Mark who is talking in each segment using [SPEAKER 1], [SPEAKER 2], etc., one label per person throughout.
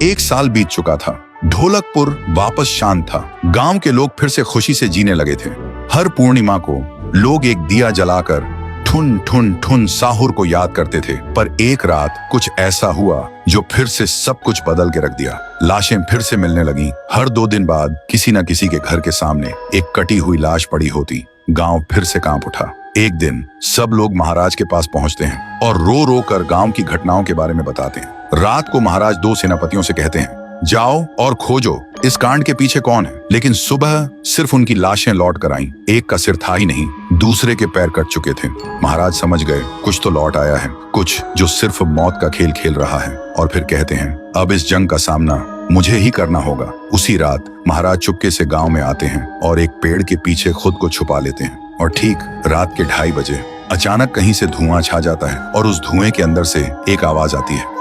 [SPEAKER 1] 1 साल बीत चुका था। ढोलकपुर वापस शांत था। गांव के लोग फिर से खुशी से जीने लगे थे। हर पूर्णिमा को लोग एक दिया जलाकर ठुन ठुन ठुन साहुर को याद करते थे। पर एक रात कुछ ऐसा हुआ जो फिर से सब कुछ बदल के रख दिया। लाशें फिर से मिलने लगी। हर 2 दिन बाद किसी न किसी के घर के सामने एक कटी हुई लाश पड़ी होती। गांव फिर से कांप उठा। एक दिन सब लोग महाराज के पास पहुंचते हैं और रो रो कर गांव की घटनाओं के बारे में बताते हैं। रात को महाराज 2 सेनापतियों से कहते हैं, जाओ और खोजो इस कांड के पीछे कौन है। लेकिन सुबह सिर्फ उनकी लाशें लौट कर आईं। एक का सिर था ही नहीं, दूसरे के पैर कट चुके थे। महाराज समझ गए कुछ तो लौट आया है, कुछ जो सिर्फ मौत का खेल खेल रहा है। और फिर कहते हैं, अब इस जंग का सामना मुझे ही करना होगा। उसी रात महाराज चुपके से गांव में आते हैं और एक पेड़ के पीछे खुद को छुपा लेते हैं। और ठीक रात के 2:30 बजे अचानक कहीं से धुआं छा जाता है और उस धुएं के अंदर से एक आवाज आती है,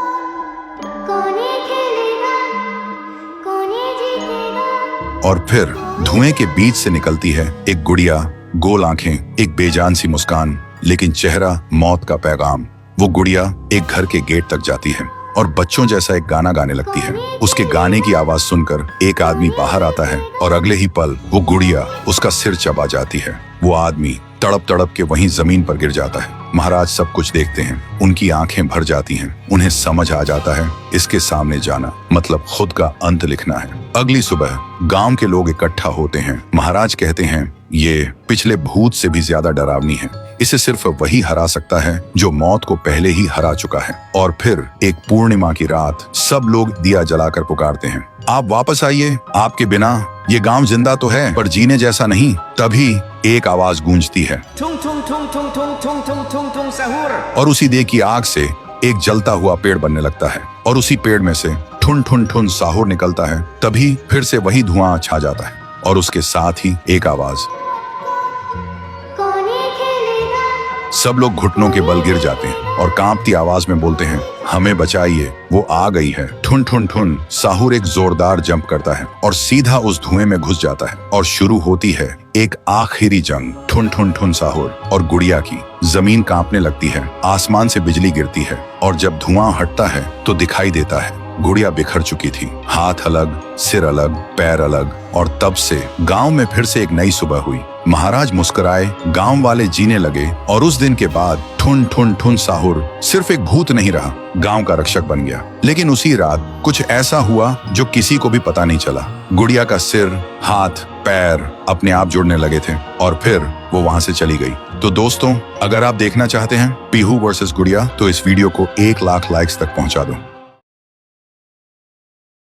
[SPEAKER 1] और फिर धुएं के बीच से निकलती है एक गुड़िया, गोल आंखें, एक बेजान सी मुस्कान, लेकिन चेहरा मौत का पैगाम। वो गुड़िया एक घर के गेट तक जाती है और बच्चों जैसा एक गाना गाने लगती है। उसके गाने की आवाज सुनकर एक आदमी बाहर आता है और अगले ही पल वो गुड़िया उसका सिर चबा जाती है। वो आदमी तड़प तड़प के वहीं जमीन पर गिर जाता है। महाराज सब कुछ देखते हैं। उनकी आंखें भर जाती हैं। उन्हें समझ आ जाता है इसके सामने जाना मतलब खुद का अंत लिखना है। अगली सुबह गांव के लोग इकट्ठा होते हैं। महाराज कहते हैं, ये पिछले भूत से भी ज्यादा डरावनी है। इसे सिर्फ वही हरा सकता है जो मौत को पहले ही हरा चुका है। और फिर एक पूर्णिमा की रात सब लोग दिया जलाकर पुकारते हैं, आप वापस आइए, आपके बिना ये गांव जिंदा तो है पर जीने जैसा नहीं। तभी एक आवाज गूंजती है और उसी देह की आग से एक जलता हुआ पेड़ बनने लगता है और उसी पेड़ में से ठुन ठुन ठुन साहुर निकलता है। तभी फिर से वही धुआं छा जाता है और उसके साथ ही एक आवाज। सब लोग घुटनों के बल गिर जाते हैं और कांपती आवाज में बोलते हैं, हमें बचाइए, वो आ गई है। ठुन ठुन ठुन साहुर एक जोरदार जंप करता है और सीधा उस धुएं में घुस जाता है और शुरू होती है एक आखिरी जंग। ठुन ठुन ठुन साहुर और गुड़िया की। जमीन कांपने लगती है, आसमान से बिजली गिरती है और जब धुआं हटता है तो दिखाई देता है गुड़िया बिखर चुकी थी। हाथ अलग, सिर अलग, पैर अलग। और तब से गांव में फिर से एक नई सुबह हुई। महाराज मुस्कुराए, गांव वाले जीने लगे और उस दिन के बाद ठुन ठुन ठुन साहुर सिर्फ एक भूत नहीं रहा, गांव का रक्षक बन गया। लेकिन उसी रात कुछ ऐसा हुआ जो किसी को भी पता नहीं चला। गुड़िया का सिर, हाथ, पैर अपने आप जुड़ने लगे थे और फिर वो वहां से चली गई। तो दोस्तों, अगर आप देखना चाहते हैं पीहू वर्सेस गुड़िया तो इस वीडियो को 1 लाख लाइक्स तक पहुंचा दो।